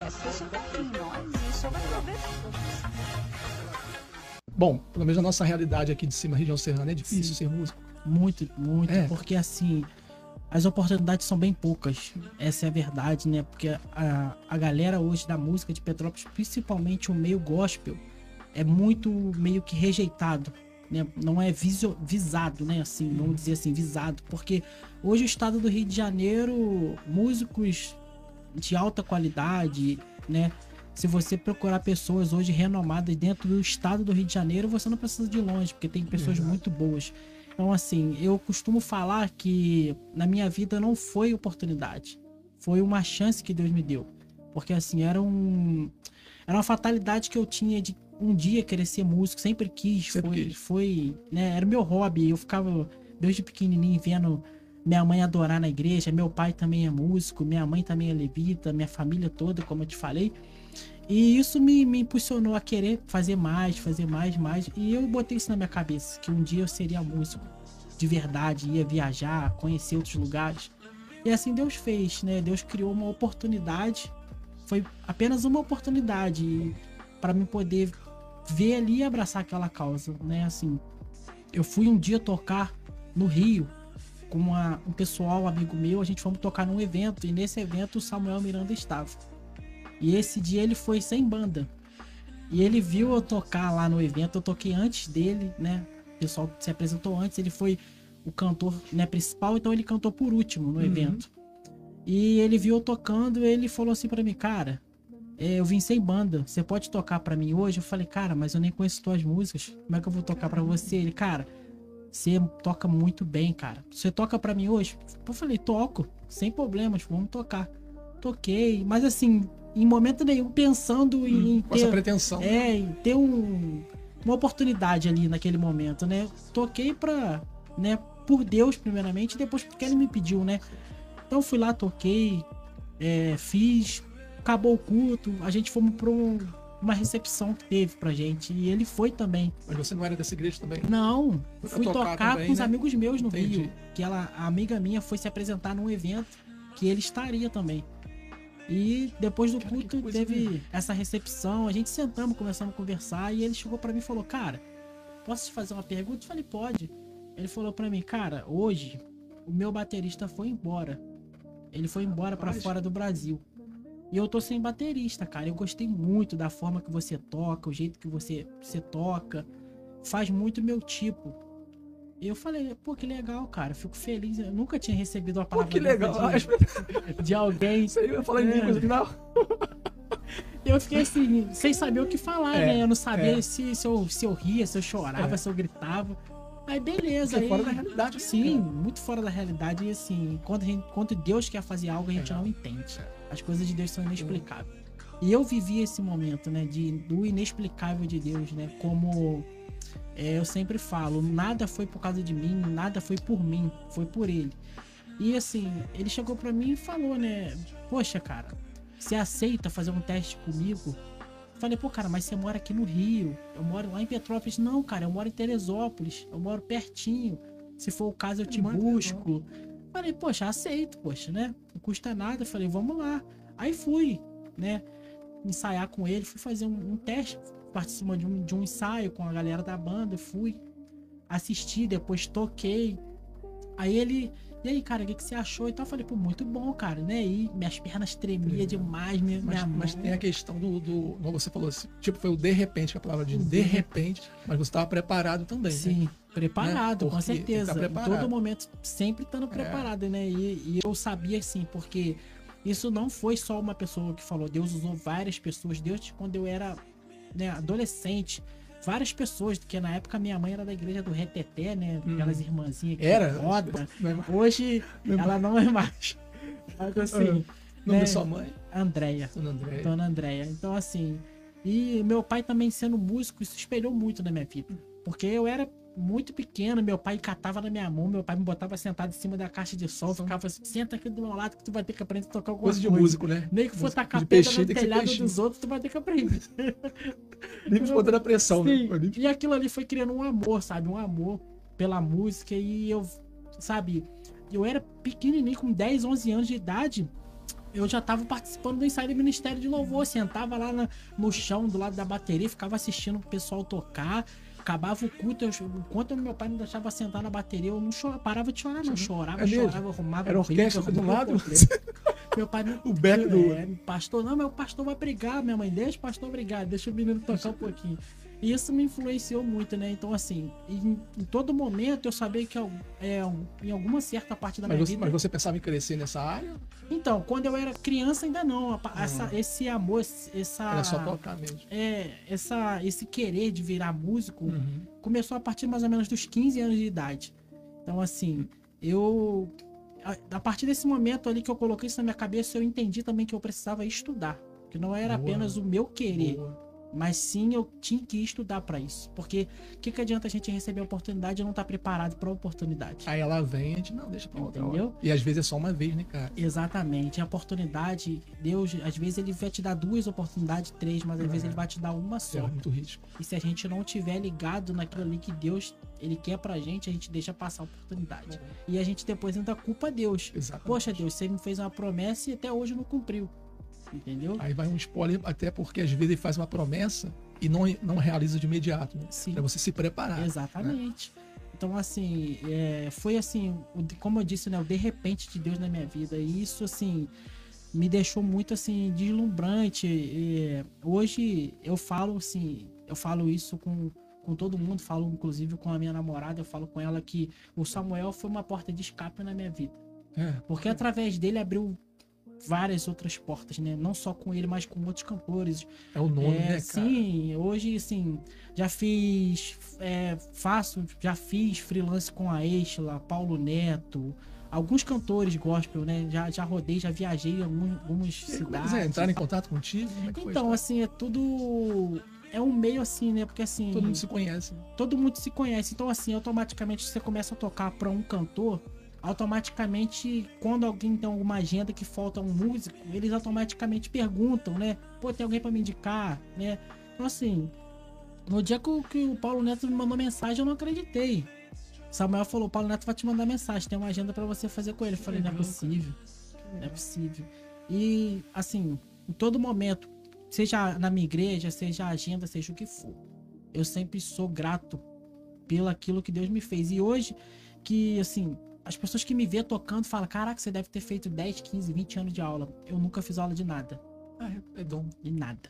Deixa um pouquinho em nós e isso vai aproveitar. Bom, pelo menos a nossa realidade aqui de cima, região serrana, é difícil ser músico. Muito, muito, porque assim, as oportunidades são bem poucas, essa é a verdade, né? Porque a galera hoje da música de Petrópolis, principalmente o meio gospel, é muito meio que rejeitado, né? Não é visado, né? Assim, vamos dizer assim, visado, porque hoje o estado do Rio de Janeiro, músicos de alta qualidade, né? Se você procurar pessoas hoje renomadas dentro do estado do Rio de Janeiro, você não precisa de longe, porque tem pessoas muito boas. Então, assim, eu costumo falar que na minha vida não foi oportunidade. Foi uma chance que Deus me deu. Porque, assim, era uma fatalidade que eu tinha de um dia querer ser músico. Sempre quis. Foi, né? Era o meu hobby. Eu ficava desde pequenininho vendo minha mãe adorar na igreja. Meu pai também é músico. Minha mãe também é levita. Minha família toda, como eu te falei. E isso me impulsionou a querer fazer mais. E eu botei isso na minha cabeça, que um dia eu seria músico de verdade, ia viajar, conhecer outros lugares. E assim Deus fez, né? Deus criou uma oportunidade, foi apenas uma oportunidade para mim poder ver ali e abraçar aquela causa, né? Assim, eu fui um dia tocar no Rio com um pessoal, amigo meu, a gente fomos tocar num evento, e nesse evento o Samuel Miranda estava. E esse dia ele foi sem banda. E ele viu eu tocar lá no evento. Eu toquei antes dele, né? O pessoal se apresentou antes. Ele foi o cantor, né, principal. Então ele cantou por último no evento. E ele viu eu tocando. E ele falou assim pra mim: cara, eu vim sem banda. Você pode tocar pra mim hoje? Eu falei: cara, mas eu nem conheço tuas músicas. Como é que eu vou tocar pra você? Ele: cara, você toca muito bem, cara. Você toca pra mim hoje? Eu falei: toco, sem problemas, vamos tocar. Toquei, mas assim, em momento nenhum pensando em ter essa pretensão. Em ter uma oportunidade ali naquele momento, né? Toquei pra, né, por Deus primeiramente, e depois porque ele me pediu, né? Então fui lá, toquei, fiz, acabou o culto, a gente fomos pra uma recepção que teve pra gente, e ele foi também. Mas você não era dessa igreja também? Não, fui tocar também, com os amigos meus no Entendi. Rio, que a amiga minha foi se apresentar num evento que ele estaria também. E depois do culto teve essa recepção, a gente sentamos, começamos a conversar, e ele chegou pra mim e falou: cara, posso te fazer uma pergunta? Eu falei: pode. Ele falou pra mim: cara, hoje o meu baterista foi embora. Ele foi embora pra fora do Brasil. E eu tô sem baterista, cara. Eu gostei muito da forma que você toca, o jeito que você toca. Faz muito meu tipo. E eu falei: pô, que legal, cara. Fico feliz. Eu nunca tinha recebido uma palavra que legal. de alguém. Isso aí eu ia falar em línguas, não. Eu fiquei assim, sem saber o que falar, né? Eu não sabia se eu ria, se eu chorava, se eu gritava. Aí beleza. Aí, fora da realidade. Sim, muito fora da realidade. E assim, quando Deus quer fazer algo, a gente não entende. As coisas de Deus são inexplicáveis. E eu vivi esse momento, né? Do inexplicável de Deus, né? Como eu sempre falo, nada foi por causa de mim, nada foi por mim, foi por ele. E assim, ele chegou pra mim e falou, né? Poxa, cara, você aceita fazer um teste comigo? Eu falei: pô, cara, mas você mora aqui no Rio, eu moro lá em Petrópolis. Não, cara, eu moro em Teresópolis, eu moro pertinho. Se for o caso, eu te busco. Falei: poxa, aceito, poxa, né? Não custa nada. Eu falei: vamos lá. Aí fui, né? Ensaiar com ele, fui fazer um teste, participando de um ensaio com a galera da banda, fui assistir, depois toquei. Aí ele: e aí, cara, o que você achou? Então eu falei: pô, muito bom, cara, né? E minhas pernas tremiam demais, mas tem a questão como você falou, tipo, foi o de repente, que a palavra diz, de repente, mas você estava preparado também. Sim, né? Preparado, né? Com certeza. Tá preparado. Em todo momento, sempre estando preparado, né? E eu sabia, assim, porque isso não foi só uma pessoa que falou. Deus usou várias pessoas. Deus, quando eu era, né, adolescente, várias pessoas, porque na época minha mãe era da igreja do Reteté, né? Aquelas irmãzinhas que era roda. Hoje ela não é mais. Mas assim, o nome da sua mãe? Andréia. Dona Andréia. Então assim, e meu pai também sendo músico, isso espelhou muito na minha vida. Porque eu era muito pequeno, meu pai catava na minha mão, meu pai me botava sentado em cima da caixa de som, ficava assim: senta aqui do meu lado que tu vai ter que aprender a tocar alguma coisa. De músico, né? Nem que for tacar pedra no telhado dos outros, tu vai ter que aprender. Livre botando a pressão, sim, né? E aquilo ali foi criando um amor, sabe? Um amor pela música. E eu, sabe, eu era pequenininho, com 10, 11 anos de idade. eu já tava participando do ensaio do Ministério de Louvor, sentava lá no chão, do lado da bateria, ficava assistindo o pessoal tocar, acabava o culto, enquanto meu pai não deixava sentar na bateria, eu não parava de chorar, não, chorava, arrumava Era orquestra briga, do lado? Meu pai não... O back do... pastor, não, mas o pastor vai brigar, minha mãe, deixa o pastor brigar, deixa o menino tocar um pouquinho. E isso me influenciou muito, né? Então, assim, em todo momento eu sabia que em alguma certa parte da minha vida... Mas você pensava em crescer nessa área? Então, quando eu era criança ainda não. Esse amor, Era só tocar mesmo. Esse querer de virar músico começou a partir mais ou menos dos 15 anos de idade. Então, assim, a partir desse momento ali que eu coloquei isso na minha cabeça, eu entendi também que eu precisava estudar. Que não era apenas o meu querer. Mas sim, eu tinha que estudar pra isso. Porque o que adianta a gente receber a oportunidade e não estar preparado pra oportunidade? Aí ela vem e a gente, não, deixa pra outra Entendeu? hora. E às vezes é só uma vez, né, cara? Exatamente. A oportunidade, Deus, às vezes ele vai te dar 2 oportunidades, 3, mas às vezes ele vai te dar uma É só. muito risco. E se a gente não tiver ligado naquilo ali que Deus, ele quer pra gente, a gente deixa passar a oportunidade. E a gente depois ainda culpa Deus. Exatamente. Poxa, Deus, você me fez uma promessa e até hoje não cumpriu. Entendeu? Aí vai um spoiler, até porque às vezes ele faz uma promessa e não realiza de imediato, né? Sim. Pra você se preparar. Exatamente. Então, assim, foi assim, como eu disse, né? O de repente de Deus na minha vida. E isso, assim, me deixou muito, assim, deslumbrante. Hoje eu falo, assim, isso com todo mundo, falo inclusive com a minha namorada, eu falo com ela que o Samuel foi uma porta de escape na minha vida. Porque através dele abriu várias outras portas, né? Não só com ele, mas com outros cantores. É o nome, né, cara? Sim, hoje, assim, já fiz freelance com a Estela, Paulo Neto, alguns cantores gospel, né? Já rodei, já viajei em algumas cidades. Entrar em contato contigo? Como é que foi Então, isso? assim, é tudo... É um meio assim, né? Porque assim... Todo mundo se conhece. Todo mundo se conhece. Então, assim, automaticamente você começa a tocar pra um cantor... Automaticamente, quando alguém tem alguma agenda que falta um músico, eles automaticamente perguntam, né? Pô, tem alguém pra me indicar, né? Então, assim, no dia que o Paulo Neto me mandou mensagem, eu não acreditei. Samuel falou, Paulo Neto vai te mandar mensagem, tem uma agenda pra você fazer com ele. Eu falei, não é possível, não é possível. E, assim, em todo momento, seja na minha igreja, seja a agenda, seja o que for, eu sempre sou grato pelo aquilo que Deus me fez. E hoje, que, assim... As pessoas que me vê tocando falam, caraca, você deve ter feito 10, 15, 20 anos de aula. Eu nunca fiz aula de nada. É dom. De nada.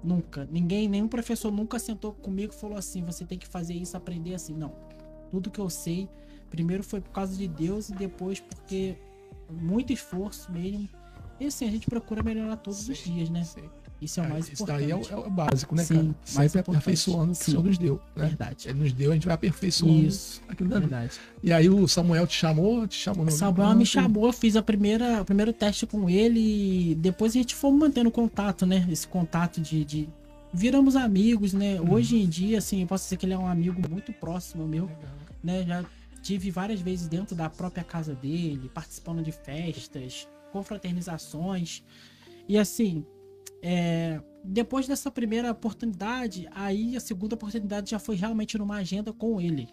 Nunca. Nenhum professor nunca sentou comigo e falou assim, você tem que fazer isso, aprender assim. Não. Tudo que eu sei, primeiro foi por causa de Deus e depois porque muito esforço mesmo. E assim, a gente procura melhorar todos os dias, né? Sim. Isso é o mais Isso importante. daí é o básico, né, Sim, cara? mais Sempre importante. aperfeiçoando o que o Sim. Senhor nos deu, né? Verdade. Ele nos deu, a gente vai aperfeiçoando Isso. aquilo dali. Verdade. E aí o Samuel te chamou no Samuel me chamou, fiz o primeiro teste com ele e depois a gente foi mantendo contato, né? Esse contato de... Viramos amigos, né? Hoje em dia, assim, eu posso dizer que ele é um amigo muito próximo meu, né? Já tive várias vezes dentro da própria casa dele, participando de festas, confraternizações. E assim, depois dessa primeira oportunidade, aí a segunda oportunidade já foi realmente numa agenda com ele.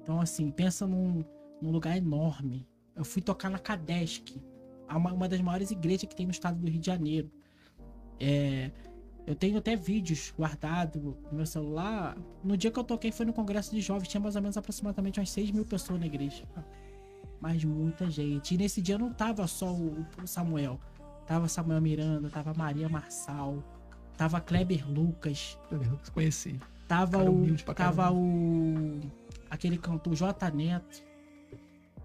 Então, assim, pensa num lugar enorme. Eu fui tocar na Cadesc, uma das maiores igrejas que tem no estado do Rio de Janeiro. Eu tenho até vídeos guardados no meu celular. No dia que eu toquei foi no congresso de jovens, tinha mais ou menos aproximadamente umas 6 mil pessoas na igreja. Mas muita gente. E nesse dia não tava só o Samuel. Tava Samuel Miranda, tava Maria Marçal, tava Kleber Lucas. Conheci. Tava Cara humilde pra caramba. aquele cantor J Neto.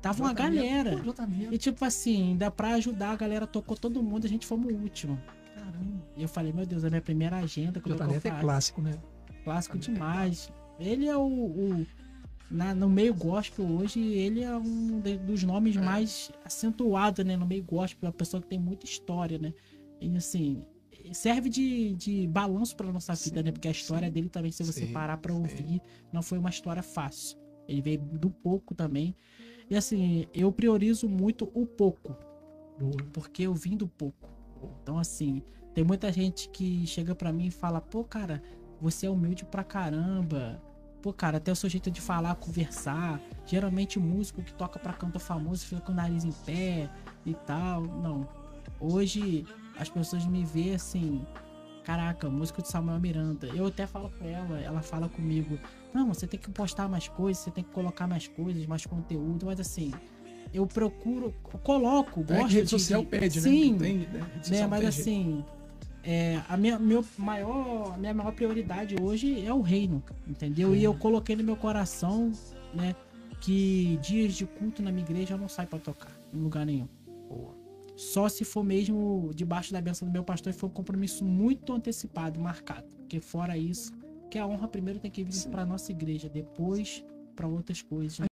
Tava uma J. galera. Neto, J. Neto. E tipo assim, ainda pra ajudar, a galera tocou todo mundo, a gente fomos o último. Caramba. E eu falei, meu Deus, é a minha primeira agenda. Como J. é que eu Neto é faço? clássico, né? Clássico demais. Ele é no meio gospel hoje, ele é um dos nomes mais acentuados, né? No meio gospel, é uma pessoa que tem muita história, né? E assim, serve de balanço pra nossa vida, né? Porque a história dele também, se você parar pra ouvir, não foi uma história fácil. Ele veio do pouco também. E assim, eu priorizo muito o pouco. Porque eu vim do pouco. Então assim, tem muita gente que chega pra mim e fala, pô, cara, você é humilde pra caramba. Pô, cara, até o seu jeito de falar, conversar. Geralmente o músico que toca pra cantor famoso fica com o nariz em pé e tal. Não. Hoje as pessoas me veem assim, caraca, música de Samuel Miranda. Eu até falo pra ela fala comigo, não, você tem que postar mais coisas, você tem que colocar mais coisas, mais conteúdo, mas assim, eu procuro, coloco, É gosto que rede de... social pede, né? Sim, Não tem, né? Rede social mas pede. assim, a minha maior prioridade hoje é o reino, entendeu? E eu coloquei no meu coração, né, que dias de culto na minha igreja eu não saio pra tocar em lugar nenhum. Só se for mesmo debaixo da bênção do meu pastor e for um compromisso muito antecipado, marcado. Porque fora isso, que a honra primeiro tem que vir para nossa igreja, depois para outras coisas.